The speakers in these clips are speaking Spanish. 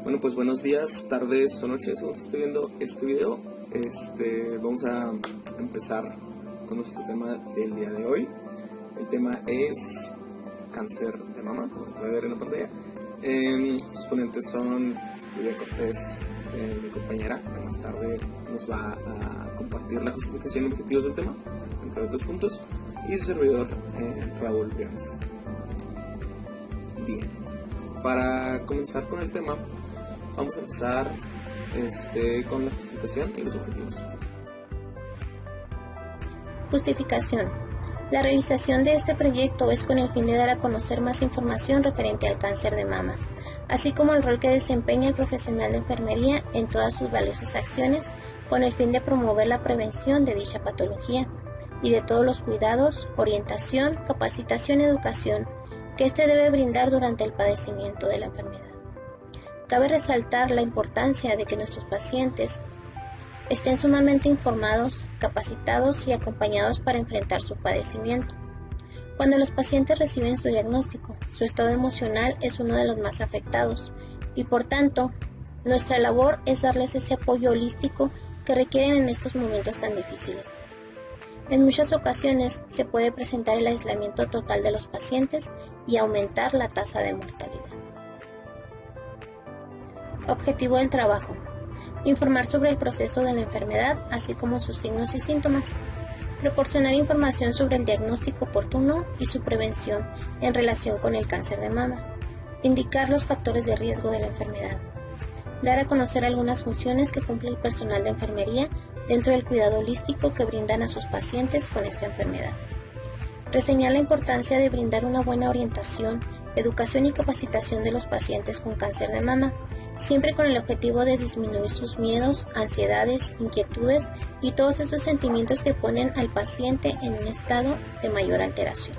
Bueno, pues buenos días, tardes o noches, vamos a estar viendo este video. Vamos a empezar con nuestro tema del día de hoy. El tema es cáncer de mama, como se puede ver en la pantalla. Sus ponentes son Lidia Cortés, mi compañera, que más tarde nos va a compartir la justificación y objetivos del tema, entre otros puntos, y su servidor, Raúl Briones. Bien, para comenzar con el tema, vamos a empezar con la justificación y los objetivos. Justificación. La realización de este proyecto es con el fin de dar a conocer más información referente al cáncer de mama, así como el rol que desempeña el profesional de enfermería en todas sus valiosas acciones, con el fin de promover la prevención de dicha patología y de todos los cuidados, orientación, capacitación y educación que éste debe brindar durante el padecimiento de la enfermedad. Cabe resaltar la importancia de que nuestros pacientes estén sumamente informados, capacitados y acompañados para enfrentar su padecimiento. Cuando los pacientes reciben su diagnóstico, su estado emocional es uno de los más afectados y por tanto, nuestra labor es darles ese apoyo holístico que requieren en estos momentos tan difíciles. En muchas ocasiones se puede presentar el aislamiento total de los pacientes y aumentar la tasa de mortalidad. Objetivo del trabajo: informar sobre el proceso de la enfermedad, así como sus signos y síntomas, proporcionar información sobre el diagnóstico oportuno y su prevención en relación con el cáncer de mama, indicar los factores de riesgo de la enfermedad, dar a conocer algunas funciones que cumple el personal de enfermería dentro del cuidado holístico que brindan a sus pacientes con esta enfermedad, reseñar la importancia de brindar una buena orientación, educación y capacitación de los pacientes con cáncer de mama, siempre con el objetivo de disminuir sus miedos, ansiedades, inquietudes y todos esos sentimientos que ponen al paciente en un estado de mayor alteración.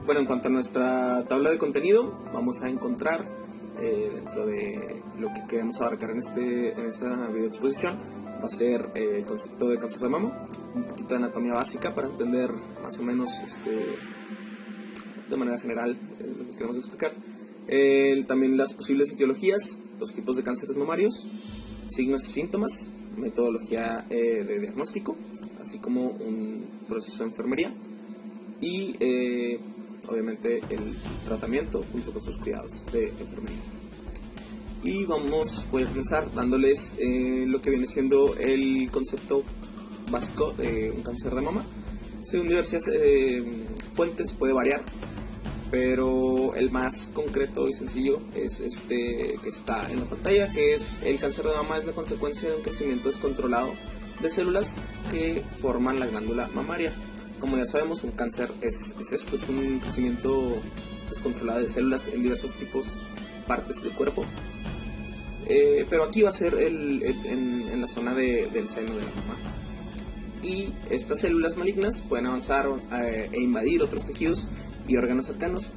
Bueno, en cuanto a nuestra tabla de contenido, vamos a encontrar dentro de lo que queremos abarcar en esta video exposición, va a ser el concepto de cáncer de mama, un poquito de anatomía básica para entender más o menos de manera general lo que queremos explicar. También las posibles etiologías, los tipos de cánceres mamarios, signos y síntomas, metodología de diagnóstico, así como un proceso de enfermería y obviamente el tratamiento junto con sus cuidados de enfermería. Y voy a comenzar dándoles lo que viene siendo el concepto básico de un cáncer de mama. Según diversas fuentes puede variar, pero el más concreto y sencillo es que está en la pantalla, que es: el cáncer de mama es la consecuencia de un crecimiento descontrolado de células que forman la glándula mamaria. Como ya sabemos, un cáncer es un crecimiento descontrolado de células en diversos partes del cuerpo, pero aquí va a ser en la zona del seno de la mama. Y estas células malignas pueden avanzar e invadir otros tejidos y órganos cercanos,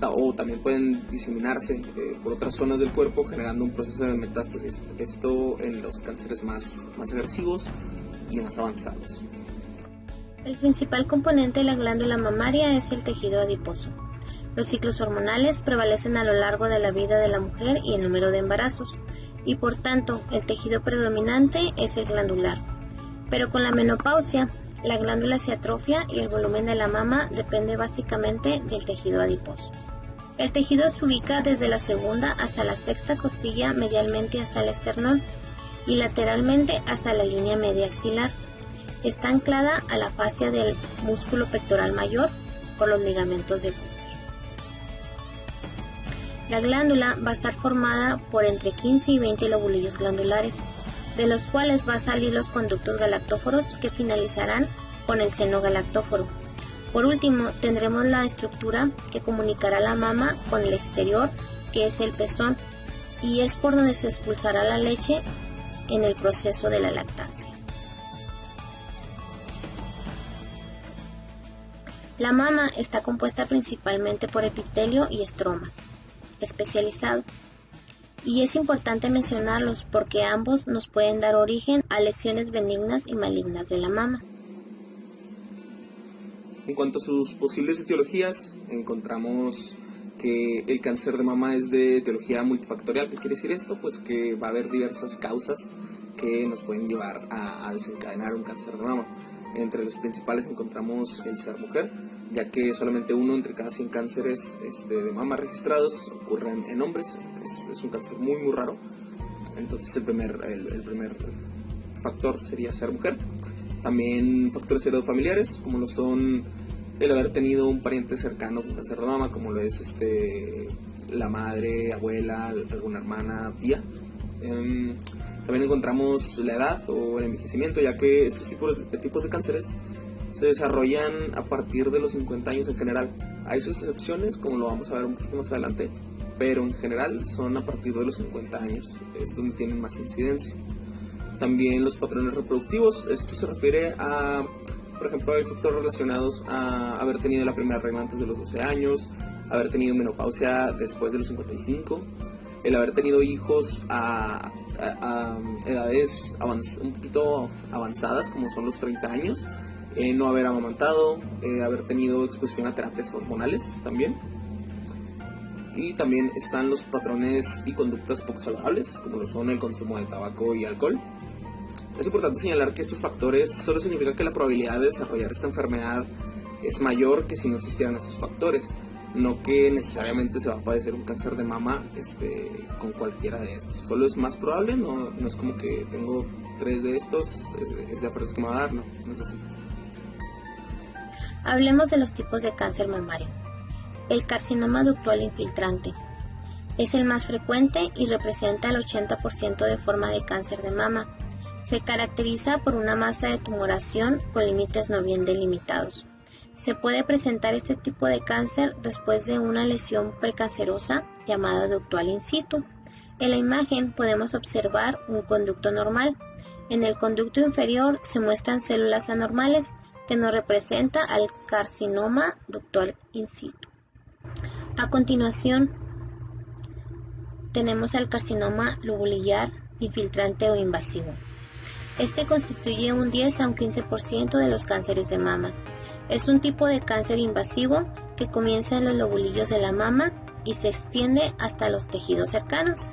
o también pueden diseminarse por otras zonas del cuerpo, generando un proceso de metástasis. Esto en los cánceres más agresivos y más avanzados. El principal componente de la glándula mamaria es el tejido adiposo. Los ciclos hormonales prevalecen a lo largo de la vida de la mujer y el número de embarazos, y por tanto el tejido predominante es el glandular. Pero con la menopausia, la glándula se atrofia y el volumen de la mama depende básicamente del tejido adiposo. El tejido se ubica desde la segunda hasta la sexta costilla medialmente hasta el esternón y lateralmente hasta la línea media axilar. Está anclada a la fascia del músculo pectoral mayor por los ligamentos de Cooper. La glándula va a estar formada por entre 15 y 20 lobulillos glandulares, de los cuales va a salir los conductos galactóforos que finalizarán con el seno galactóforo. Por último, tendremos la estructura que comunicará la mama con el exterior, que es el pezón, y es por donde se expulsará la leche en el proceso de la lactancia. La mama está compuesta principalmente por epitelio y estromas especializado, y es importante mencionarlos porque ambos nos pueden dar origen a lesiones benignas y malignas de la mama. En cuanto a sus posibles etiologías, encontramos que el cáncer de mama es de etiología multifactorial. ¿Qué quiere decir esto? Pues que va a haber diversas causas que nos pueden llevar a desencadenar un cáncer de mama. Entre los principales encontramos el ser mujer, ya que solamente 1 entre cada 100 cánceres de mama registrados ocurren en hombres. Es un cáncer muy muy raro. Entonces el primer factor sería ser mujer. También factores heredofamiliares, como lo son el haber tenido un pariente cercano con cáncer de mama, como lo es la madre, abuela, alguna hermana, tía. También encontramos la edad o el envejecimiento, ya que estos tipos de cánceres se desarrollan a partir de los 50 años en general. Hay sus excepciones, como lo vamos a ver un poquito más adelante, pero en general son a partir de los 50 años, es donde tienen más incidencia. También los patrones reproductivos, esto se refiere a, por ejemplo, hay factores relacionados a haber tenido la primera regla antes de los 12 años, haber tenido menopausia después de los 55, el haber tenido hijos a edades un poquito avanzadas, como son los 30 años, no haber amamantado, haber tenido exposición a terapias hormonales también. Y también están los patrones y conductas poco saludables, como lo son el consumo de tabaco y alcohol. Es importante señalar que estos factores solo significan que la probabilidad de desarrollar esta enfermedad es mayor que si no existieran estos factores, no que necesariamente se va a padecer un cáncer de mama con cualquiera de estos. Solo es más probable, no es como que tengo 3 de estos, es de fuerzas que me va a dar, no es así. Hablemos de los tipos de cáncer mamario. El carcinoma ductal infiltrante es el más frecuente y representa el 80% de forma de cáncer de mama. Se caracteriza por una masa de tumoración con límites no bien delimitados. Se puede presentar este tipo de cáncer después de una lesión precancerosa llamada ductal in situ. En la imagen podemos observar un conducto normal. En el conducto inferior se muestran células anormales que nos representa al carcinoma ductal in situ. A continuación tenemos al carcinoma lobulillar infiltrante o invasivo. Este constituye un 10 a un 15% de los cánceres de mama. Es un tipo de cáncer invasivo que comienza en los lobulillos de la mama y se extiende hasta los tejidos cercanos.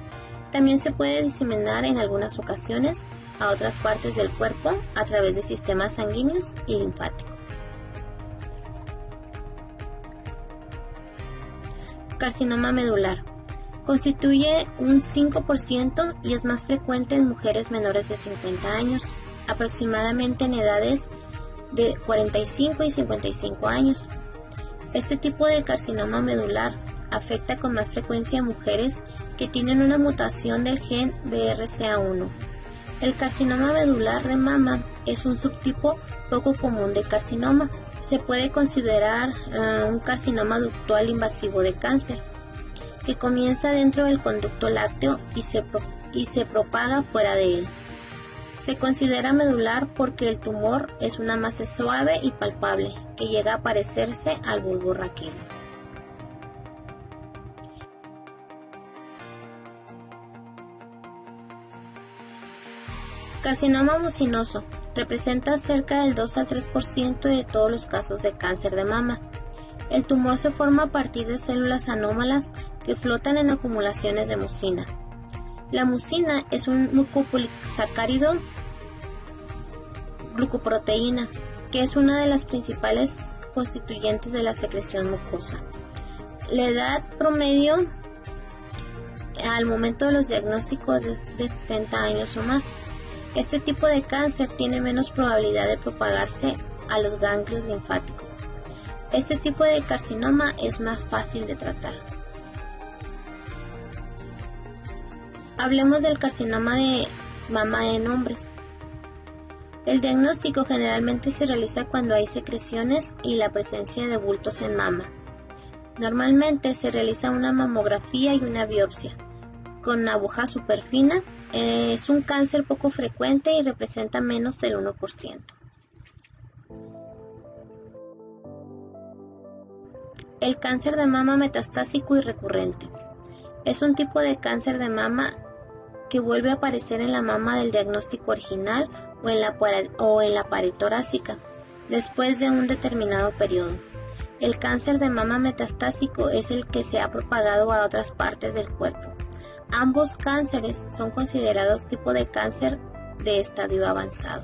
También se puede diseminar en algunas ocasiones a otras partes del cuerpo a través de sistemas sanguíneos y linfáticos. Carcinoma medular. Constituye un 5% y es más frecuente en mujeres menores de 50 años, aproximadamente en edades de 45 y 55 años. Este tipo de carcinoma medular afecta con más frecuencia a mujeres que tienen una mutación del gen BRCA1. El carcinoma medular de mama es un subtipo poco común de carcinoma. Se puede considerar un carcinoma ductal invasivo de cáncer, que comienza dentro del conducto lácteo y se propaga fuera de él. Se considera medular porque el tumor es una masa suave y palpable que llega a parecerse al bulbo raquídeo. Carcinoma mucinoso. Representa cerca del 2 al 3% de todos los casos de cáncer de mama. El tumor se forma a partir de células anómalas que flotan en acumulaciones de mucina. La mucina es un mucopolisacárido glucoproteína, que es una de las principales constituyentes de la secreción mucosa. La edad promedio al momento de los diagnósticos es de 60 años o más. Este tipo de cáncer tiene menos probabilidad de propagarse a los ganglios linfáticos. Este tipo de carcinoma es más fácil de tratar. Hablemos del carcinoma de mama en hombres. El diagnóstico generalmente se realiza cuando hay secreciones y la presencia de bultos en mama. Normalmente se realiza una mamografía y una biopsia con una aguja superfina. Es un cáncer poco frecuente y representa menos del 1%. El cáncer de mama metastásico y recurrente. Es un tipo de cáncer de mama que vuelve a aparecer en la mama del diagnóstico original o en la pared torácica después de un determinado periodo. El cáncer de mama metastásico es el que se ha propagado a otras partes del cuerpo. Ambos cánceres son considerados tipo de cáncer de estadio avanzado.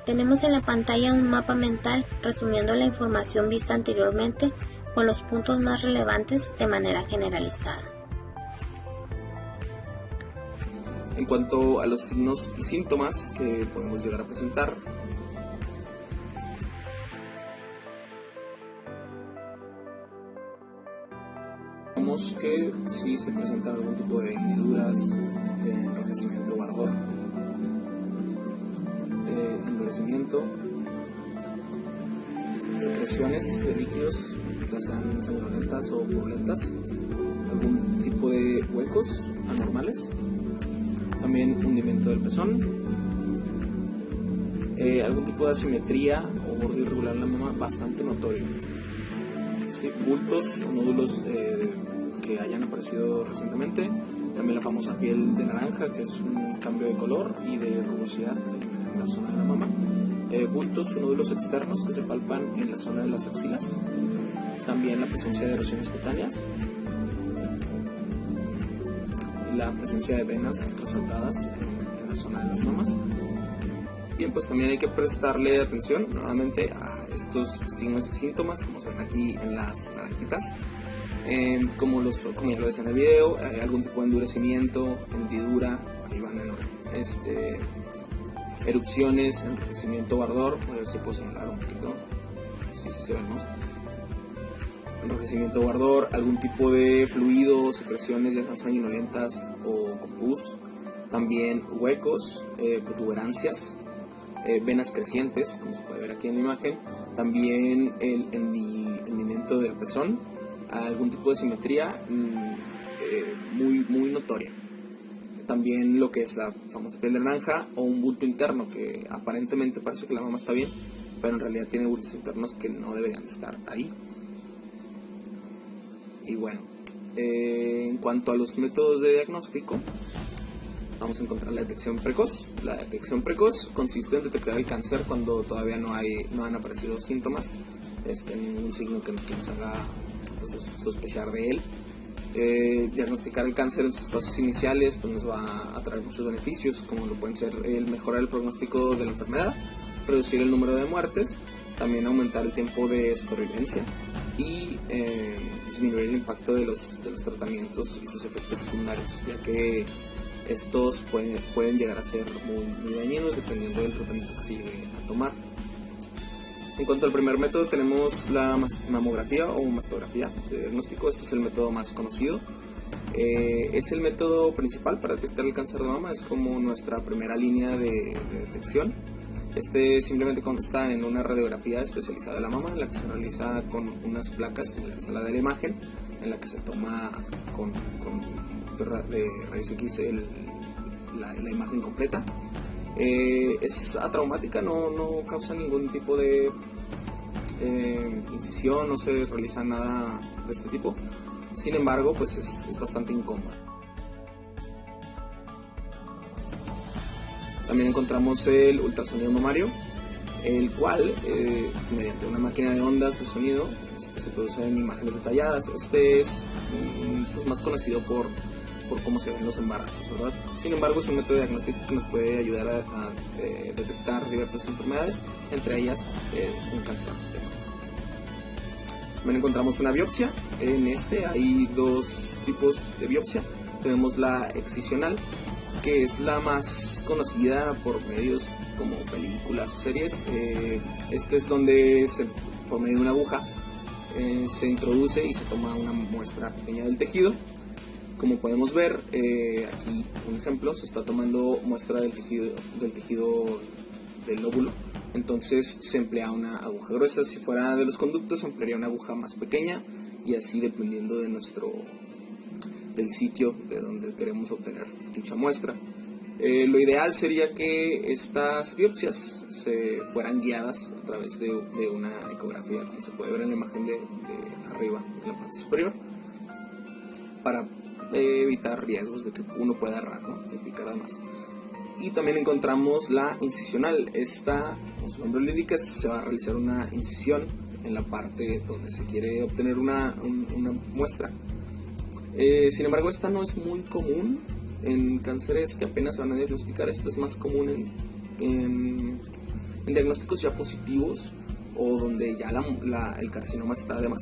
Tenemos en la pantalla un mapa mental resumiendo la información vista anteriormente con los puntos más relevantes de manera generalizada. En cuanto a los signos y síntomas que podemos llegar a presentar, vemos que si se presentan algún tipo de hendiduras, de enrojecimiento o ardor, endurecimiento, secreciones de líquidos, ya sean sanguinolentas o purulentas, algún tipo de huecos anormales, también hundimiento del pezón, algún tipo de asimetría o borde irregular en la mama bastante notorio, ¿sí? Bultos o nódulos que hayan aparecido recientemente, también la famosa piel de naranja, que es un cambio de color y de rugosidad en la zona de la mama, bultos o nódulos externos que se palpan en la zona de las axilas, también la presencia de erosiones cutáneas, la presencia de venas resaltadas en la zona de las mamas. Bien, pues también hay que prestarle atención nuevamente a estos signos y síntomas, como se ven aquí en las naranjitas, como ya lo decía en el video, algún tipo de endurecimiento, hendidura, ahí van erupciones, enrojecimiento o ardor, a ver si puedo señalar un poquito, sí se ven más. Enrojecimiento o ardor, algún tipo de fluido, secreciones ya sean sanguinolentas o con pus, también huecos, protuberancias, venas crecientes, como se puede ver aquí en la imagen, también el hendimiento del pezón, algún tipo de simetría muy notoria. También lo que es la famosa piel de naranja o un bulto interno que aparentemente parece que la mama está bien, pero en realidad tiene bultos internos que no deberían de estar ahí. Y bueno, en cuanto a los métodos de diagnóstico, vamos a encontrar la detección precoz. La detección precoz consiste en detectar el cáncer cuando todavía no han aparecido síntomas, ningún signo que nos haga sospechar de él. Diagnosticar el cáncer en sus fases iniciales pues nos va a traer muchos beneficios, como lo pueden ser el mejorar el pronóstico de la enfermedad, reducir el número de muertes, también aumentar el tiempo de supervivencia y disminuir el impacto de los tratamientos y sus efectos secundarios, ya que estos pueden llegar a ser muy dañinos dependiendo del tratamiento que se llegue a tomar. En cuanto al primer método, tenemos la mamografía o mastografía de diagnóstico. Este es el método más conocido. Es el método principal para detectar el cáncer de mama, es como nuestra primera línea de detección. Simplemente consta en una radiografía especializada de la mama, en la que se realiza con unas placas similares a la de la imagen, en la que se toma con de rayos X la imagen completa. Es atraumática, no causa ningún tipo de incisión, no se realiza nada de este tipo. Sin embargo, pues es bastante incómoda. También encontramos el ultrasonido mamario, el cual, mediante una máquina de ondas de sonido, se producen imágenes detalladas. Es pues, más conocido por cómo se ven los embarazos, ¿verdad? Sin embargo, es un método diagnóstico que nos puede ayudar a detectar diversas enfermedades, entre ellas un cáncer de mama. También encontramos una biopsia. En hay dos tipos de biopsia. Tenemos la excisional, que es la más conocida por medios como películas o series. Es donde por medio de una aguja se introduce y se toma una muestra pequeña del tejido. Como podemos ver, aquí un ejemplo, se está tomando muestra del tejido del óvulo. Entonces se emplea una aguja gruesa. Si fuera de los conductos, se emplearía una aguja más pequeña, y así dependiendo del sitio de donde queremos obtener dicha muestra. Lo ideal sería que estas biopsias se fueran guiadas a través de una ecografía, como se puede ver en la imagen de arriba, en la parte superior, para evitar riesgos de que uno pueda errar, ¿no? Y picar además. Y también encontramos la incisional. Esta como su nombre lo indica, se va a realizar una incisión en la parte donde se quiere obtener una muestra. Sin embargo, esta no es muy común en cánceres que apenas se van a diagnosticar. Esto es más común en diagnósticos ya positivos, o donde ya el carcinoma está tiene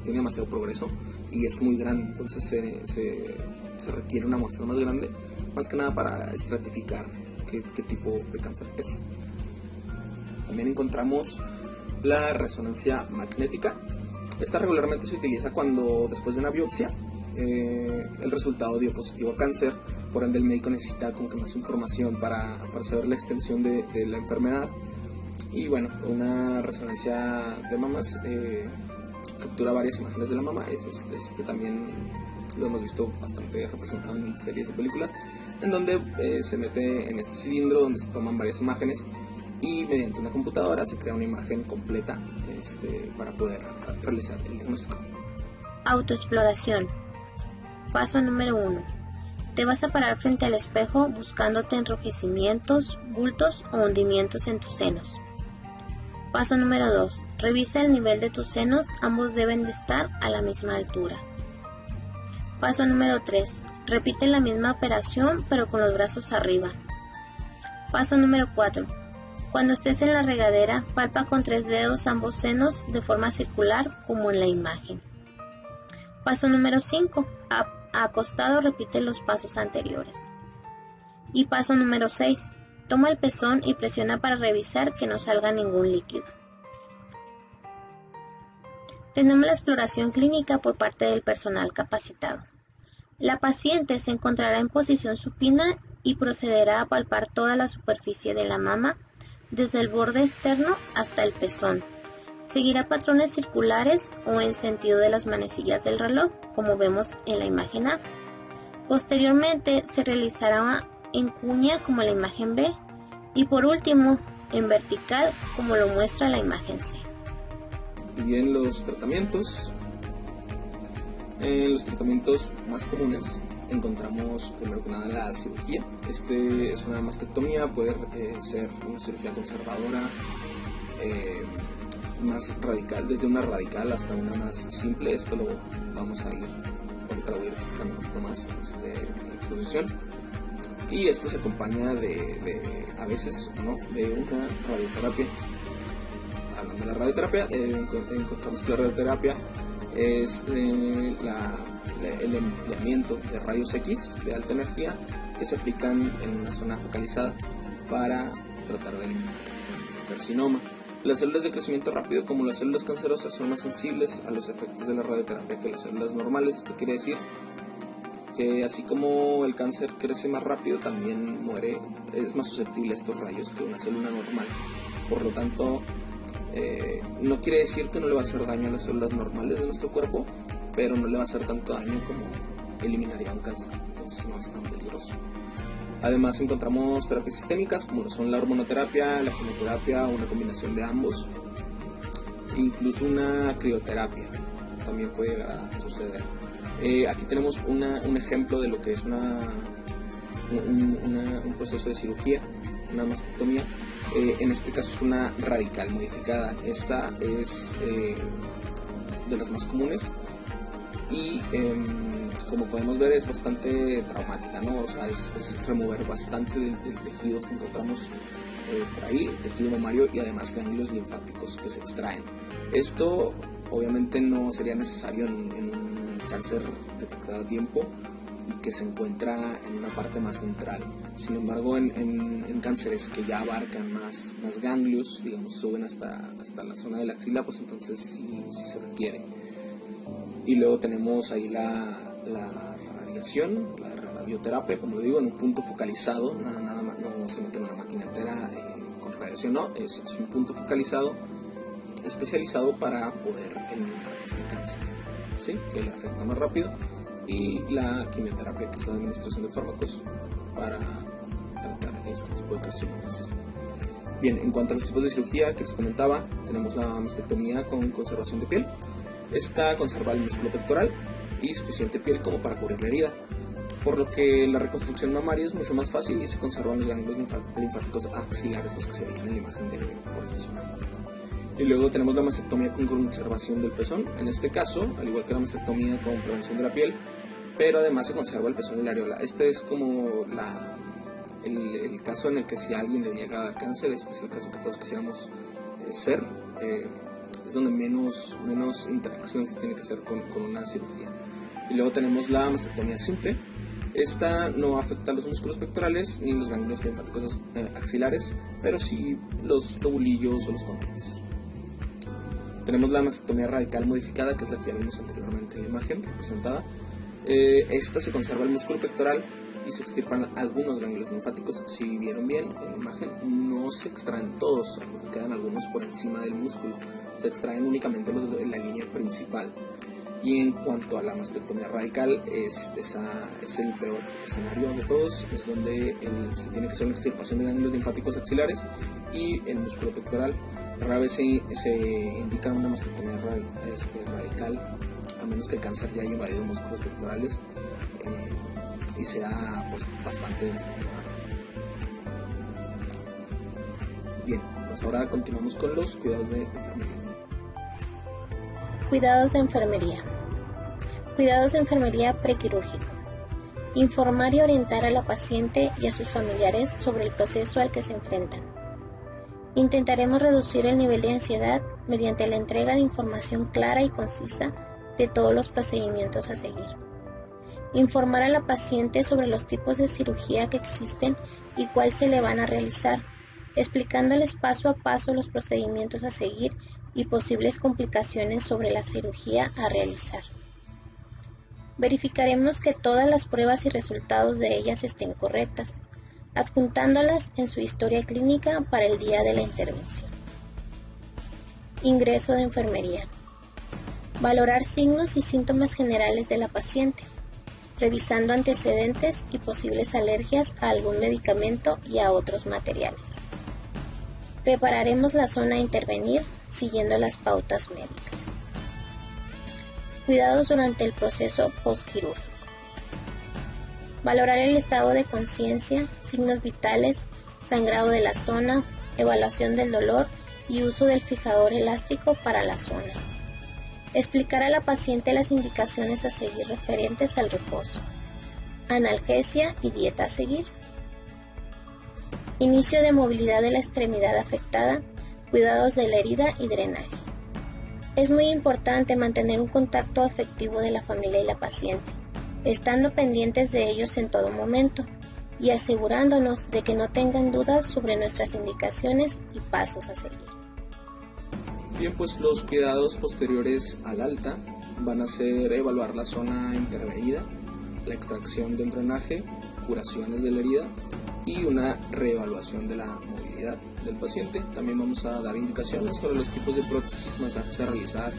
demasiado progreso y es muy grande. Entonces se requiere una muestra más grande, más que nada para estratificar qué tipo de cáncer es. También encontramos la resonancia magnética. Esta regularmente se utiliza cuando, después de una biopsia, el resultado dio positivo a cáncer. Por ende, el médico necesita como que más información para saber la extensión de la enfermedad. Y bueno, una resonancia de mamas captura varias imágenes de la mama. Este también lo hemos visto bastante representado en series y películas, en donde se mete en este cilindro donde se toman varias imágenes y mediante una computadora se crea una imagen completa para poder realizar el diagnóstico. Autoexploración. Paso número 1. Te vas a parar frente al espejo buscándote enrojecimientos, bultos o hundimientos en tus senos. Paso número 2. Revisa el nivel de tus senos, ambos deben de estar a la misma altura. Paso número 3. Repite la misma operación pero con los brazos arriba. Paso número 4. Cuando estés en la regadera, palpa con 3 dedos ambos senos de forma circular como en la imagen. Paso número 5. Acostado repite los pasos anteriores. Y paso número 6. Toma el pezón y presiona para revisar que no salga ningún líquido. Tenemos la exploración clínica por parte del personal capacitado. La paciente se encontrará en posición supina y procederá a palpar toda la superficie de la mama, desde el borde externo hasta el pezón. Seguirá patrones circulares o en sentido de las manecillas del reloj, como vemos en la imagen A. Posteriormente se realizará en cuña como la imagen B y por último en vertical como lo muestra la imagen C. Y bien, los tratamientos. En los tratamientos más comunes encontramos primero que nada la cirugía. Es una mastectomía, puede ser una cirugía conservadora, más radical, desde una radical hasta una más simple. Esto lo vamos a ir, ahorita lo voy a ir explicando un poquito más en la exposición. Y esto se acompaña a veces, ¿no?, de una radioterapia. Hablando de la radioterapia, encontramos que la radioterapia es el empleamiento de rayos X de alta energía que se aplican en una zona focalizada para tratar de eliminar el carcinoma. Las células de crecimiento rápido, como las células cancerosas, son más sensibles a los efectos de la radioterapia que las células normales. Esto quiere decir que así como el cáncer crece más rápido, también es más susceptible a estos rayos que una célula normal. Por lo tanto, no quiere decir que no le va a hacer daño a las células normales de nuestro cuerpo, pero no le va a hacer tanto daño como eliminaría un cáncer. Entonces no es tan peligroso. Además encontramos terapias sistémicas como lo son la hormonoterapia, la quimioterapia, una combinación de ambos, incluso una crioterapia también puede llegar a suceder. Aquí tenemos un ejemplo de lo que es un proceso de cirugía, una mastectomía. En este caso es una radical modificada. Esta es de las más comunes y como podemos ver es bastante traumática, ¿no? O sea, es remover bastante del tejido que encontramos por ahí, el tejido mamario, y además ganglios linfáticos que se extraen. Esto obviamente no sería necesario en un cáncer detectado a tiempo y que se encuentra en una parte más central. Sin embargo, en cánceres que ya abarcan más ganglios, digamos, suben hasta la zona de la axila, pues entonces sí se requiere. Y luego tenemos ahí la radiación, la radioterapia, como lo digo, en un punto focalizado, nada más, no se mete en una máquina entera con radiación, no, es un punto focalizado especializado para poder eliminar este cáncer, ¿sí?, que le afecta más rápido. Y la quimioterapia, que es la administración de fármacos para tratar este tipo de carcinomas. Bien, en cuanto a los tipos de cirugía que les comentaba, tenemos la mastectomía con conservación de piel. Esta conserva el músculo pectoral y suficiente piel como para cubrir la herida. por lo que la reconstrucción mamaria es mucho más fácil y se conservan los ganglios linfáticos axilares, los que se veían en la imagen por esta zona. Y luego tenemos la mastectomía con conservación del pezón, en este caso, al igual que la mastectomía con prevención de la piel, pero además se conserva el pezón y la areola. Este es como el caso en el que si a alguien le llega a dar cáncer, este es el caso que todos quisiéramos ser, es donde menos interacción se tiene que hacer con una cirugía. Y luego tenemos la mastectomía simple. Esta no afecta a los músculos pectorales ni los ganglios linfáticos axilares, pero sí los lobulillos o los cóndilos. Tenemos la mastectomía radical modificada, que es la que ya vimos anteriormente en la imagen representada. Esta se conserva el músculo pectoral y se extirpan algunos ganglios linfáticos. Si vieron bien en la imagen, no se extraen todos, quedan algunos por encima del músculo, se extraen únicamente los de la línea principal. Y en cuanto a la mastectomía radical, es el peor escenario de todos, es donde se tiene que hacer una extirpación de ganglios linfáticos axilares y el músculo pectoral. Rara vez se indica una mastectomía radical, a menos que el cáncer ya haya invadido músculos pectorales y sea pues, bastante destructiva. Bien, pues ahora continuamos con los cuidados de enfermería. Cuidados de enfermería. Cuidados de enfermería prequirúrgico. Informar y orientar a la paciente y a sus familiares sobre el proceso al que se enfrentan. Intentaremos reducir el nivel de ansiedad mediante la entrega de información clara y concisa de todos los procedimientos a seguir. Informar a la paciente sobre los tipos de cirugía que existen y cuál se le van a realizar, explicándoles paso a paso los procedimientos a seguir y posibles complicaciones sobre la cirugía a realizar. Verificaremos que todas las pruebas y resultados de ellas estén correctas, adjuntándolas en su historia clínica para el día de la intervención. Ingreso de enfermería. Valorar signos y síntomas generales de la paciente, revisando antecedentes y posibles alergias a algún medicamento y a otros materiales. Prepararemos la zona a intervenir siguiendo las pautas médicas. Cuidados durante el proceso postquirúrgico. Valorar el estado de conciencia, signos vitales, sangrado de la zona, evaluación del dolor y uso del fijador elástico para la zona. Explicar a la paciente las indicaciones a seguir referentes al reposo, analgesia y dieta a seguir. Inicio de movilidad de la extremidad afectada, cuidados de la herida y drenaje. Es muy importante mantener un contacto afectivo de la familia y la paciente, estando pendientes de ellos en todo momento y asegurándonos de que no tengan dudas sobre nuestras indicaciones y pasos a seguir. Bien, pues los cuidados posteriores al alta van a ser evaluar la zona intervenida, la extracción del drenaje, curaciones de la herida y una reevaluación de la movilidad del paciente. También vamos a dar indicaciones sobre los tipos de prótesis, masajes a realizar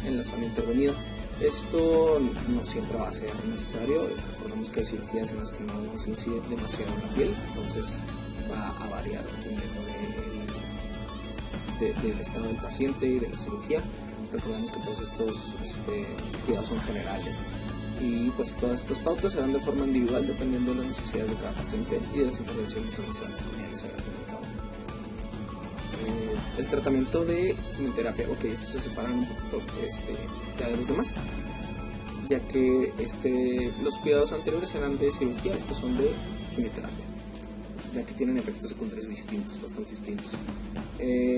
en la zona intervenida. Esto no siempre va a ser necesario, recordemos que hay cirugías en las que no se incide demasiado en la piel, entonces va a variar dependiendo del estado del paciente y de la cirugía. Recordemos que todos estos cuidados son generales y pues todas estas pautas se dan de forma individual dependiendo de las necesidades de cada paciente y de las intervenciones realizadas, como ya les había comentado. El tratamiento de quimioterapia, ok, estos se separan un poquito ya de los demás, ya que los cuidados anteriores eran de cirugía, estos son de quimioterapia, ya que tienen efectos secundarios distintos, bastante distintos.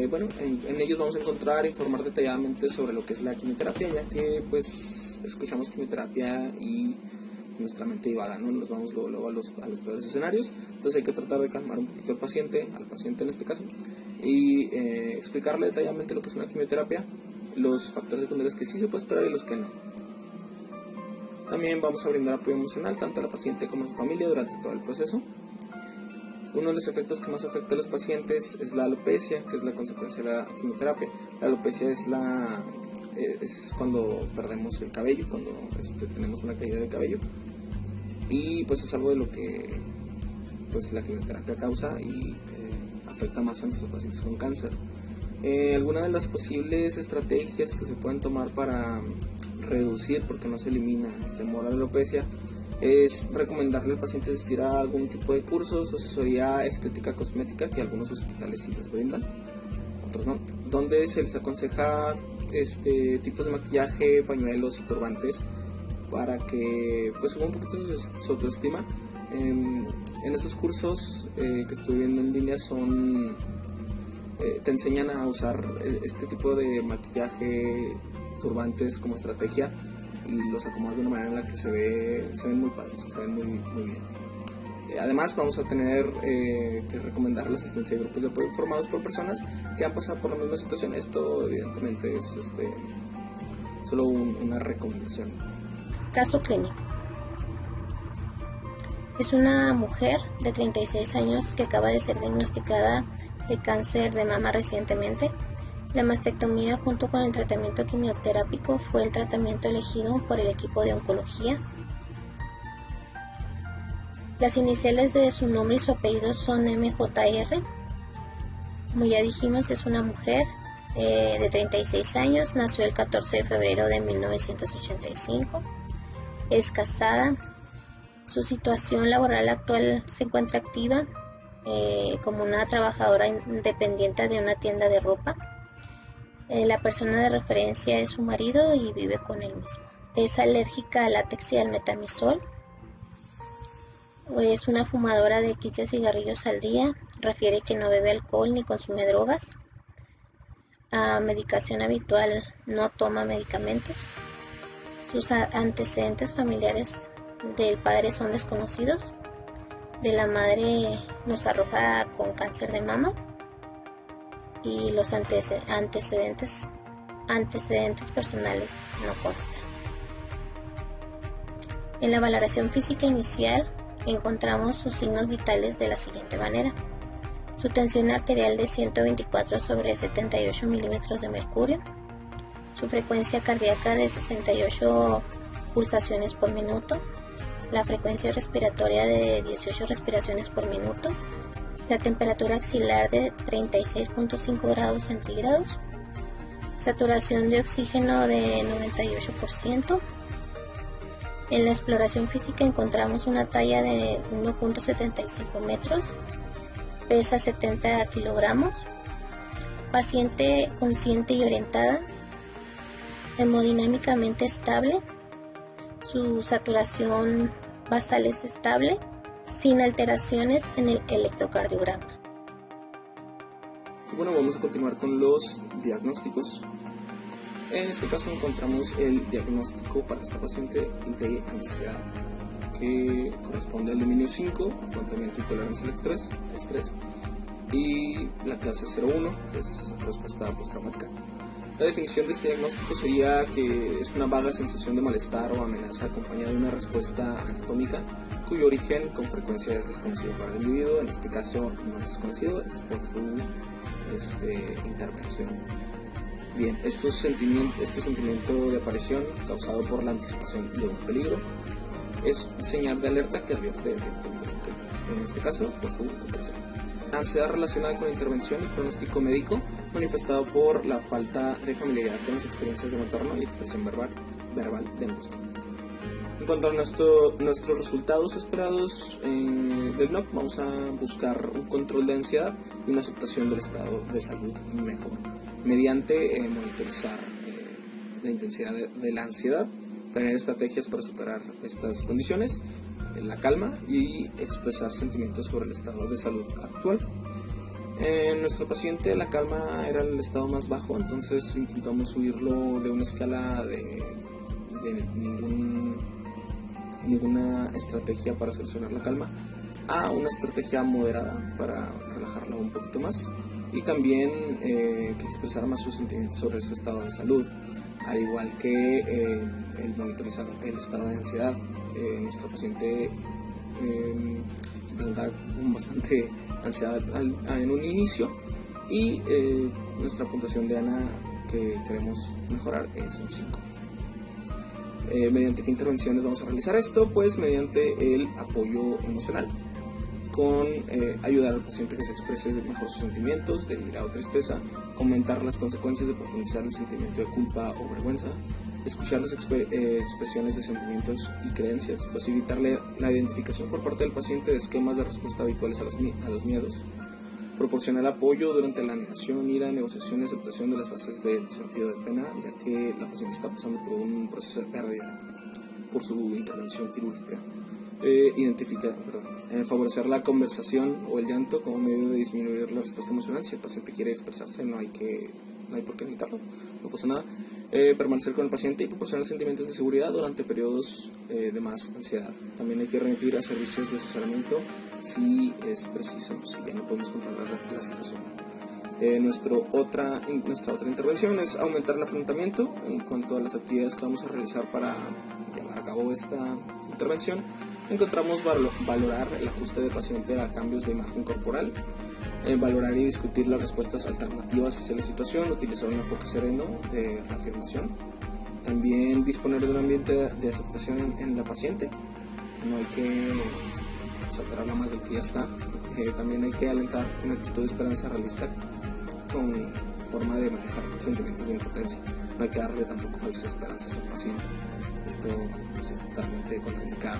Bueno, en ellos vamos a informar detalladamente sobre lo que es la quimioterapia, ya que pues escuchamos quimioterapia y nuestra mente divaga, ¿no? Nos vamos luego a los peores escenarios, entonces hay que tratar de calmar un poquito al paciente en este caso, y explicarle detalladamente lo que es una quimioterapia, los factores secundarios que sí se puede esperar y los que no. También vamos a brindar apoyo emocional tanto a la paciente como a su familia durante todo el proceso. Uno de los efectos que más afecta a los pacientes es la alopecia, que es la consecuencia de la quimioterapia. La alopecia es cuando perdemos el cabello, cuando tenemos una caída de cabello, y pues es algo de lo que pues la quimioterapia causa y afecta más a nuestros pacientes con cáncer. Algunas de las posibles estrategias que se pueden tomar para reducir, porque no se elimina el temor a la alopecia, es recomendarle al paciente asistir a algún tipo de cursos o asesoría estética cosmética que algunos hospitales sí les brindan, otros no, donde se les aconseja tipos de maquillaje, pañuelos y turbantes para que pues suba un poquito su autoestima. En estos cursos que estoy viendo en línea te enseñan a usar este tipo de maquillaje, turbantes como estrategia, y los acomodas de una manera en la que se ven muy padres, se ven muy bien. Además vamos a tener que recomendar la asistencia de grupos de apoyo formados por personas que han pasado por la misma situación. Esto evidentemente es solo una recomendación. Caso clínico. Es una mujer de 36 años que acaba de ser diagnosticada de cáncer de mama recientemente. La mastectomía junto con el tratamiento quimioterápico fue el tratamiento elegido por el equipo de oncología. Las iniciales de su nombre y su apellido son MJR. Como ya dijimos, es una mujer de 36 años, nació el 14 de febrero de 1985, es casada. Su situación laboral actual se encuentra activa como una trabajadora independiente de una tienda de ropa. La persona de referencia es su marido y vive con él mismo. Es alérgica al látex y al metamizol. Es una fumadora de 15 cigarrillos al día. Refiere que no bebe alcohol ni consume drogas. Medicación habitual, no toma medicamentos. Sus antecedentes familiares del padre son desconocidos. De la madre nos arroja con cáncer de mama. Y los antecedentes personales no constan. En la valoración física inicial encontramos sus signos vitales de la siguiente manera: su tensión arterial de 124/78 milímetros de mercurio, su frecuencia cardíaca de 68 pulsaciones por minuto, la frecuencia respiratoria de 18 respiraciones por minuto, la temperatura axilar de 36.5 grados centígrados, saturación de oxígeno de 98%. En la exploración física encontramos una talla de 1.75 metros, pesa 70 kilogramos, paciente consciente y orientada, hemodinámicamente estable, su saturación basal es estable, sin alteraciones en el electrocardiograma. Bueno, vamos a continuar con los diagnósticos. En este caso encontramos el diagnóstico para esta paciente de ansiedad, que corresponde al dominio 5, afrontamiento y tolerancia al estrés, y la clase 01, que es respuesta postraumática. La definición de este diagnóstico sería que es una vaga sensación de malestar o amenaza acompañada de una respuesta anatómica cuyo origen con frecuencia es desconocido para el individuo. En este caso no es desconocido, es por su intervención. Bien, este sentimiento de aparición causado por la anticipación de un peligro es señal de alerta que advierte del peligro, en este caso por su intervención. Ansiedad relacionada con intervención y pronóstico médico manifestado por la falta de familiaridad con las experiencias de entorno y expresión verbal de angustia. En cuanto a nuestros resultados esperados del NOC, vamos a buscar un control de ansiedad y una aceptación del estado de salud mejor, mediante monitorizar la intensidad de la ansiedad, planear estrategias para superar estas condiciones, la calma y expresar sentimientos sobre el estado de salud actual. En nuestro paciente la calma era el estado más bajo, entonces intentamos subirlo de una escala de ninguna estrategia para solucionar la calma a una estrategia moderada para relajarla un poquito más, y también que expresara más sus sentimientos sobre su estado de salud, al igual que el monitorizar el estado de ansiedad. Nuestra paciente se presentaba con bastante ansiedad en un inicio, y nuestra puntuación de ANA que queremos mejorar es un 5. ¿Mediante qué intervenciones vamos a realizar esto? Pues mediante el apoyo emocional, con ayudar al paciente que se exprese mejor sus sentimientos de ira o tristeza, comentar las consecuencias de profundizar el sentimiento de culpa o vergüenza, escuchar las expresiones de sentimientos y creencias, facilitarle la identificación por parte del paciente de esquemas de respuesta habituales a los miedos, proporcionar apoyo durante la negación, ira, negociación y aceptación de las fases del sentido de pena, ya que la paciente está pasando por un proceso de pérdida por su intervención quirúrgica. Favorecer la conversación o el llanto como medio de disminuir la respuesta emocional. Si el paciente quiere expresarse, no hay por qué limitarlo, no pasa nada. Permanecer con el paciente y proporcionar sentimientos de seguridad durante periodos de más ansiedad. También hay que remitir a servicios de asesoramiento si es preciso, si ya no podemos controlar la situación. Nuestra otra intervención es aumentar el afrontamiento en cuanto a las actividades que vamos a realizar para llevar a cabo esta intervención. Encontramos valorar el ajuste del paciente a cambios de imagen corporal, valorar y discutir las respuestas alternativas hacia la situación, utilizar un enfoque sereno de reafirmación. También disponer de un ambiente de aceptación en la paciente, no hay que alterarla más de lo que ya está. También hay que alentar una actitud de esperanza realista con forma de manejar sentimientos de impotencia. No hay que darle tampoco falsas esperanzas al paciente, esto es totalmente contraindicado.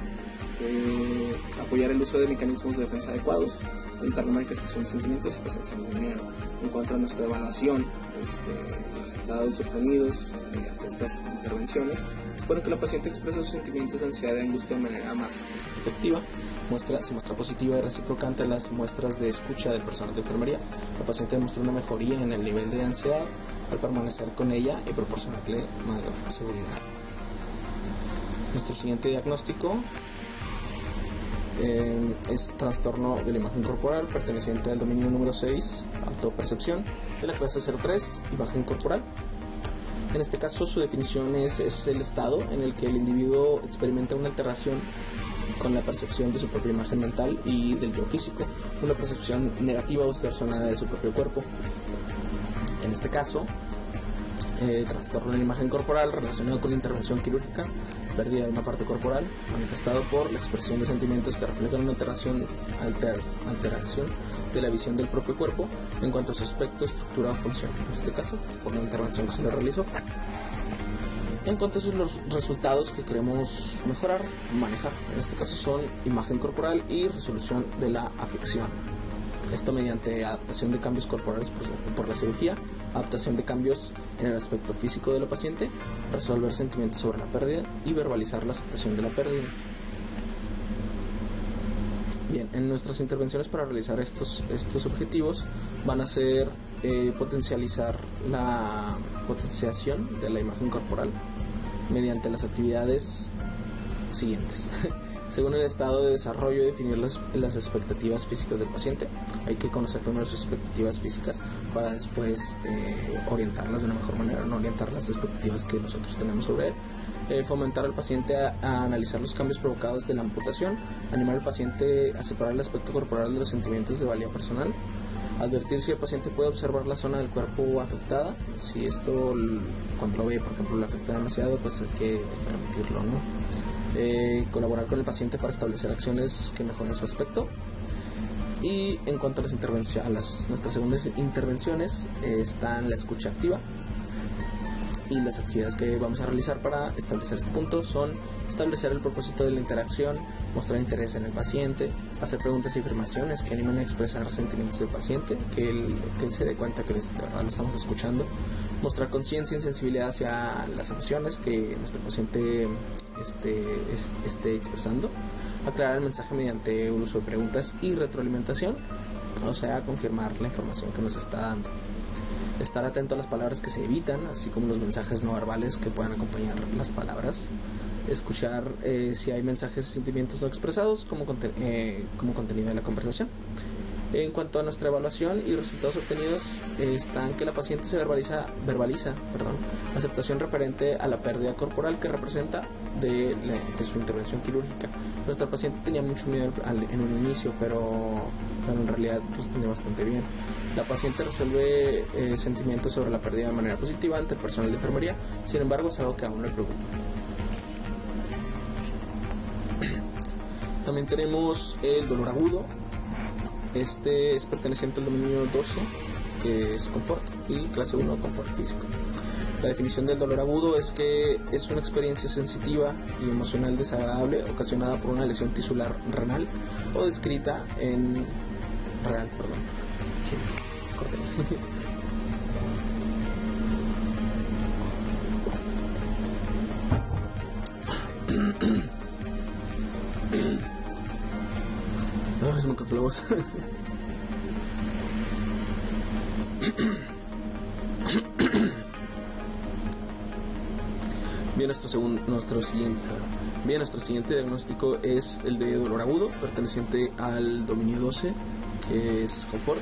Apoyar el uso de mecanismos de defensa adecuados, alentar la manifestación de sentimientos y percepciones de miedo. En cuanto a nuestra evaluación, los resultados obtenidos mediante estas intervenciones fueron que la paciente expresa sus sentimientos de ansiedad y angustia de manera más efectiva, se muestra positiva y recíproca ante las muestras de escucha del personal de enfermería. La paciente demostró una mejoría en el nivel de ansiedad al permanecer con ella y proporcionarle mayor seguridad. Nuestro siguiente diagnóstico es trastorno de la imagen corporal perteneciente al dominio número 6, autopercepción, de la clase 03, imagen corporal. En este caso su definición es el estado en el que el individuo experimenta una alteración con la percepción de su propia imagen mental y del yo físico, una percepción negativa o distorsionada de su propio cuerpo. En este caso, trastorno de la imagen corporal relacionado con la intervención quirúrgica, pérdida de una parte corporal, manifestado por la expresión de sentimientos que reflejan una alteración de la visión del propio cuerpo en cuanto a su aspecto, estructura o función, en este caso, por la intervención que se le realizó. En cuanto a los resultados que queremos mejorar, manejar, en este caso son imagen corporal y resolución de la afección. Esto mediante adaptación de cambios corporales por la cirugía, adaptación de cambios en el aspecto físico de la paciente, resolver sentimientos sobre la pérdida y verbalizar la aceptación de la pérdida. Bien, en nuestras intervenciones para realizar estos objetivos van a ser potencializar la potenciación de la imagen corporal mediante las actividades siguientes. Según el estado de desarrollo, definir las expectativas físicas del paciente. Hay que conocer primero sus expectativas físicas para después orientarlas de una mejor manera, no orientar las expectativas que nosotros tenemos sobre él. Fomentar al paciente a analizar los cambios provocados de la amputación. Animar al paciente a separar el aspecto corporal de los sentimientos de valía personal. Advertir si el paciente puede observar la zona del cuerpo afectada. Si esto, cuando lo ve, por ejemplo, lo afecta demasiado, pues hay que remitirlo, ¿no? Colaborar con el paciente para establecer acciones que mejoren su aspecto. Y en cuanto a nuestras segundas intervenciones, están la escucha activa. Y las actividades que vamos a realizar para establecer este punto son establecer el propósito de la interacción, mostrar interés en el paciente, hacer preguntas y afirmaciones que animen a expresar sentimientos del paciente, que él se dé cuenta que de verdad lo estamos escuchando, mostrar conciencia y sensibilidad hacia las emociones que nuestro paciente esté expresando, aclarar el mensaje mediante el uso de preguntas y retroalimentación, o sea, confirmar la información que nos está dando. Estar atento a las palabras que se evitan, así como los mensajes no verbales que puedan acompañar las palabras. Escuchar si hay mensajes y sentimientos no expresados como contenido de la conversación. En cuanto a nuestra evaluación y resultados obtenidos, están que la paciente se verbaliza aceptación referente a la pérdida corporal que representa de su intervención quirúrgica. Nuestra paciente tenía mucho miedo en un inicio, pero en realidad respondió bastante bien. La paciente resuelve sentimientos sobre la pérdida de manera positiva ante el personal de enfermería, sin embargo es algo que aún le preocupa. También tenemos el dolor agudo. Este es perteneciente al dominio 12, que es confort, y clase 1, confort físico. La definición del dolor agudo es que es una experiencia sensitiva y emocional desagradable ocasionada por una lesión tisular renal o descrita en renal, perdón. Sí, corté. No, es muy la voz. Nuestro siguiente diagnóstico es el de dolor agudo, perteneciente al dominio 12, que es confort,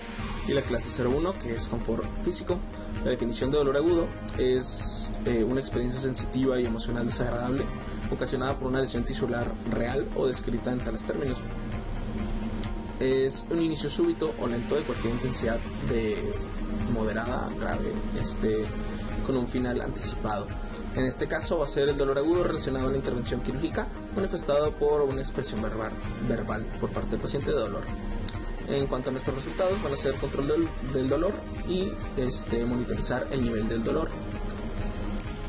y la clase 01, que es confort físico. La definición de dolor agudo es una experiencia sensitiva y emocional desagradable, ocasionada por una lesión tisular real o descrita en tales términos. Es un inicio súbito o lento de cualquier intensidad de moderada a grave, con un final anticipado. En este caso va a ser el dolor agudo relacionado a la intervención quirúrgica, manifestado por una expresión verbal por parte del paciente de dolor. En cuanto a nuestros resultados, van a ser control del dolor y monitorizar el nivel del dolor.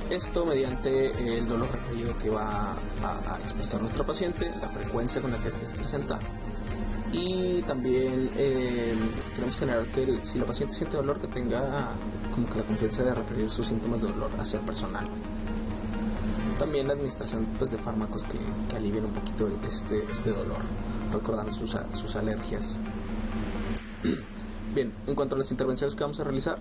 Esto mediante el dolor referido que va a expresar nuestro paciente, la frecuencia con la que este se presenta. Y también queremos generar que si la paciente siente dolor, que tenga como que la confianza de referir sus síntomas de dolor hacia el personal. También la administración de fármacos que alivien un poquito este dolor, recordando sus alergias. Bien, en cuanto a las intervenciones que vamos a realizar,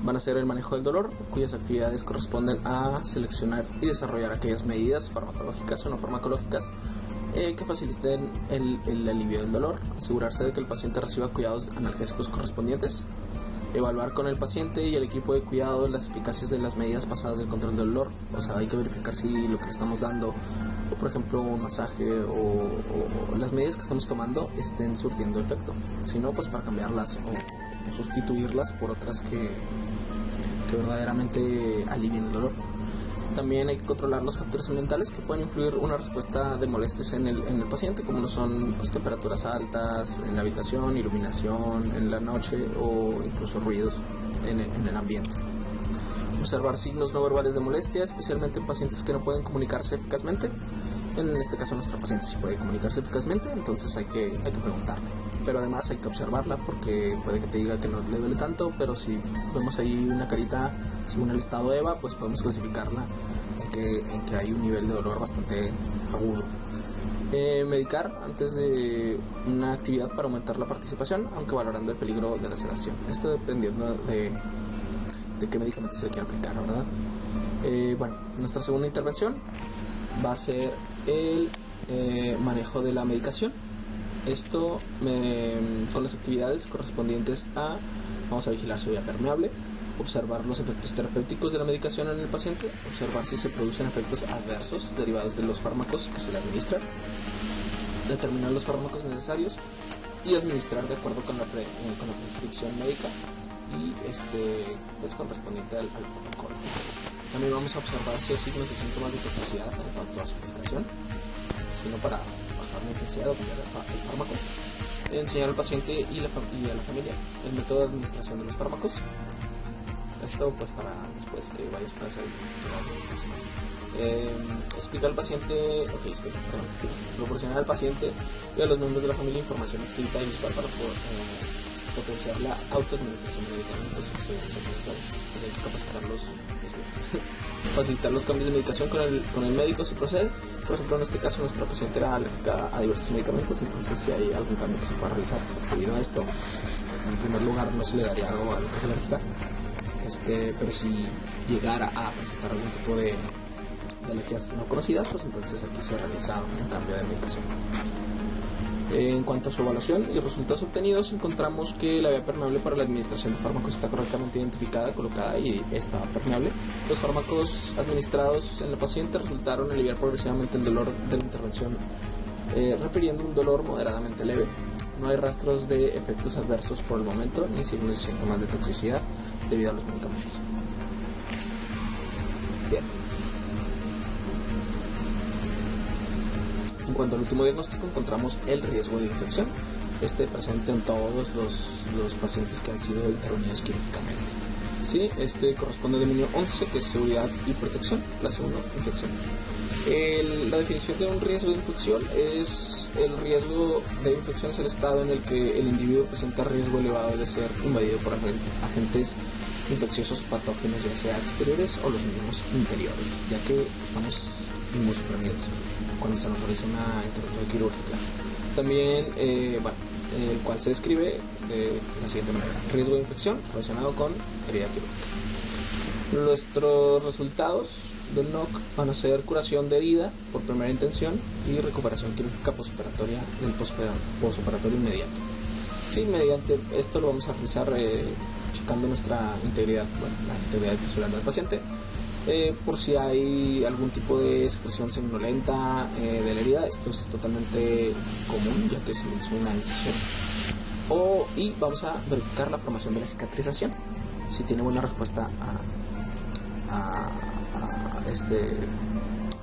van a ser el manejo del dolor, cuyas actividades corresponden a seleccionar y desarrollar aquellas medidas farmacológicas o no farmacológicas que faciliten el alivio del dolor, asegurarse de que el paciente reciba cuidados analgésicos correspondientes, evaluar con el paciente y el equipo de cuidado las eficacias de las medidas pasadas del control del dolor. O sea, hay que verificar si lo que le estamos dando, o por ejemplo un masaje o las medidas que estamos tomando estén surtiendo efecto. Si no, pues para cambiarlas o sustituirlas por otras que verdaderamente alivien el dolor. También hay que controlar los factores ambientales que pueden influir una respuesta de molestias en el paciente, como lo son temperaturas altas en la habitación, iluminación en la noche o incluso ruidos en el ambiente. Observar signos no verbales de molestia, especialmente en pacientes que no pueden comunicarse eficazmente. En este caso nuestro paciente sí puede comunicarse eficazmente, entonces hay que preguntarle. Pero además hay que observarla porque puede que te diga que no le duele tanto, pero si vemos ahí una carita según el estado EVA, pues podemos clasificarla en que hay un nivel de dolor bastante agudo. Medicar antes de una actividad para aumentar la participación, aunque valorando el peligro de la sedación. Esto dependiendo de qué medicamento se le quiera aplicar, ¿verdad? Bueno, nuestra segunda intervención va a ser el manejo de la medicación. Esto con las actividades correspondientes vamos a vigilar su vía permeable, observar los efectos terapéuticos de la medicación en el paciente, observar si se producen efectos adversos derivados de los fármacos que se le administran, determinar los fármacos necesarios y administrar de acuerdo con la prescripción médica y pues correspondiente al protocolo. También vamos a observar si hay signos y síntomas de toxicidad en cuanto a su medicación, sino para bajar la intensidad o cambiar el fármaco. Enseñar al paciente y a la familia el método de administración de los fármacos. Esto pues para después que vaya a su casa y las personas. Explicar al paciente, proporcionar al paciente y a los miembros de la familia información escrita y visual para poder potenciar la autoadministración de medicamentos. Pues hay que capacitarlos, facilitar los cambios de medicación con el médico si procede. Por ejemplo, en este caso nuestra paciente era alérgica a diversos medicamentos, entonces si hay algún cambio que se pueda realizar debido a esto, en primer lugar no se le daría algo a lo que es alérgica, pero si llegara a presentar algún tipo de alergias no conocidas, pues entonces aquí se realiza un cambio de medicación. En cuanto a su evaluación y resultados obtenidos, encontramos que la vía permeable para la administración de fármacos está correctamente identificada, colocada y está permeable. Los fármacos administrados en la paciente resultaron aliviar progresivamente el dolor de la intervención, refiriendo un dolor moderadamente leve. No hay rastros de efectos adversos por el momento, ni signos y síntomas de toxicidad debido a los medicamentos. Bien. En cuanto al último diagnóstico, encontramos el riesgo de infección, presente en todos los pacientes que han sido intervenidos quirúrgicamente. Sí, este corresponde al dominio 11, que es seguridad y protección, clase 1, infección. La definición de un riesgo de infección es el riesgo de infección, es el estado en el que el individuo presenta riesgo elevado de ser invadido por agentes infecciosos patógenos, ya sea exteriores o los mismos interiores, ya que estamos inmunosuprimidos cuando se nos realiza una intervención quirúrgica. También, el cual se describe de la siguiente manera: riesgo de infección relacionado con herida quirúrgica. Nuestros resultados del NOC van a ser curación de herida por primera intención y recuperación quirúrgica postoperatoria del postoperatorio inmediato. Sí, mediante esto lo vamos a realizar checando nuestra integridad, la integridad tisular del paciente, por si hay algún tipo de secreción sanguinolenta de la herida. Esto es totalmente común, ya que se le hizo una incisión. Y vamos a verificar la formación de la cicatrización, si tiene buena respuesta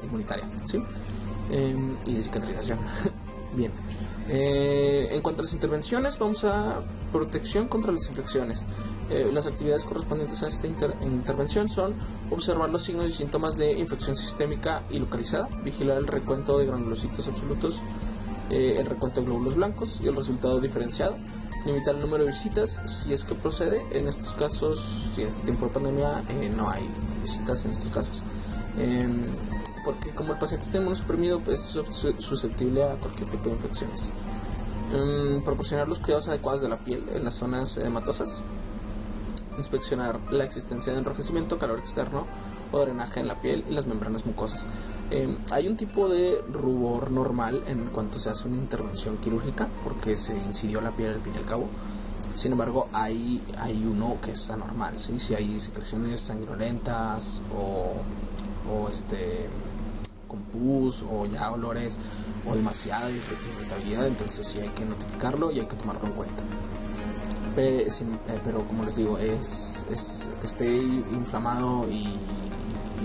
inmunitaria, ¿sí? Y de cicatrización. Bien. En cuanto a las intervenciones, vamos a protección contra las infecciones. Las actividades correspondientes a esta intervención son observar los signos y síntomas de infección sistémica y localizada, vigilar el recuento de granulocitos absolutos, el recuento de glóbulos blancos y el resultado diferenciado, limitar el número de visitas si es que procede. En estos casos, y en este tiempo de pandemia, no hay visitas en estos casos, porque como el paciente está inmunosuprimido, pues es susceptible a cualquier tipo de infecciones. Proporcionar los cuidados adecuados de la piel en las zonas edematosas, inspeccionar la existencia de enrojecimiento, calor externo o drenaje en la piel y las membranas mucosas. Hay un tipo de rubor normal en cuanto se hace una intervención quirúrgica, porque se incidió la piel al fin y al cabo. Sin embargo, hay uno que es anormal, ¿sí? Si hay secreciones sanguinolentas o con pus o ya olores o demasiada irritabilidad, entonces sí hay que notificarlo y hay que tomarlo en cuenta. Pero como les digo, es que esté inflamado y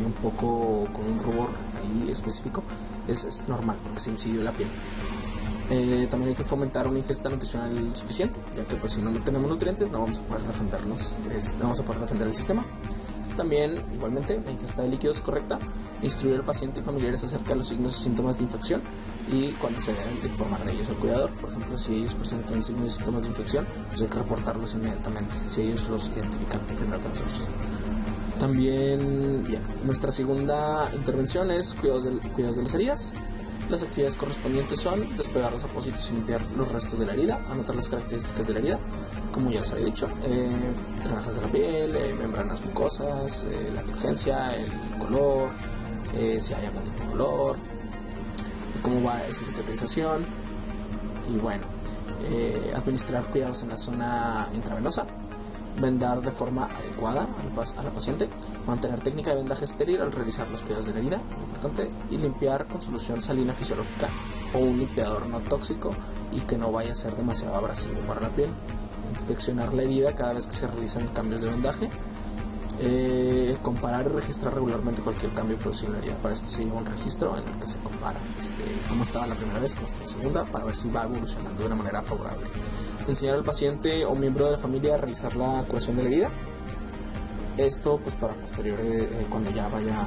un poco con un rubor ahí específico, es normal porque se incidió la piel. También hay que fomentar una ingesta nutricional suficiente, ya que pues si no tenemos nutrientes no vamos a poder defendernos, no vamos a poder defender el sistema. También, igualmente, la ingesta de líquidos correcta, instruir al paciente y familiares acerca de los signos y síntomas de infección y cuando se deben de informar de ellos al cuidador. Por ejemplo, si ellos presentan signos y síntomas de infección, pues hay que reportarlos inmediatamente, si ellos los identifican primero que nosotros. También, bien, nuestra segunda intervención es cuidados de las heridas. Las actividades correspondientes son despegar los apósitos y limpiar los restos de la herida, anotar las características de la herida, como ya les había dicho, drenajes de la piel, membranas mucosas, la turgencia, el color, si hay algún tipo de color, cómo va esa cicatrización, y bueno, administrar cuidados en la zona intravenosa, vendar de forma adecuada a la paciente, mantener técnica de vendaje estéril al realizar los cuidados de la herida, muy importante, y limpiar con solución salina fisiológica o un limpiador no tóxico y que no vaya a ser demasiado abrasivo para la piel. Inspeccionar la herida cada vez que se realizan cambios de vendaje, comparar y registrar regularmente cualquier cambio producido en la herida. Para esto se lleva un registro en el que se compara cómo estaba la primera vez, cómo está la segunda, para ver si va evolucionando de una manera favorable. Enseñar al paciente o miembro de la familia a realizar la curación de la herida. Esto pues para posterior, cuando ya vaya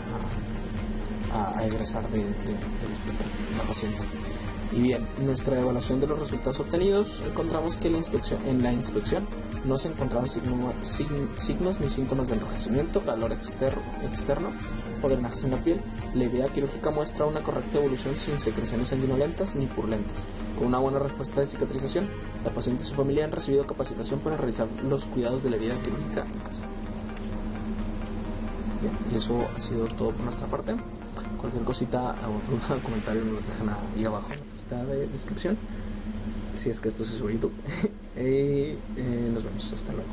a egresar del hospital la paciente. Y bien, nuestra evaluación de los resultados obtenidos, encontramos que en la inspección no se encontraron signos ni síntomas de enrojecimiento, calor externo o drenajes en la piel. La herida quirúrgica muestra una correcta evolución sin secreciones sanguinolentas ni purulentas. Con una buena respuesta de cicatrización, la paciente y su familia han recibido capacitación para realizar los cuidados de la herida quirúrgica en casa. Bien, y eso ha sido todo por nuestra parte. Cualquier cosita o duda o comentario nos los dejan ahí abajo en la cajita de descripción, si es que esto se sube a YouTube. Nos vemos, hasta luego.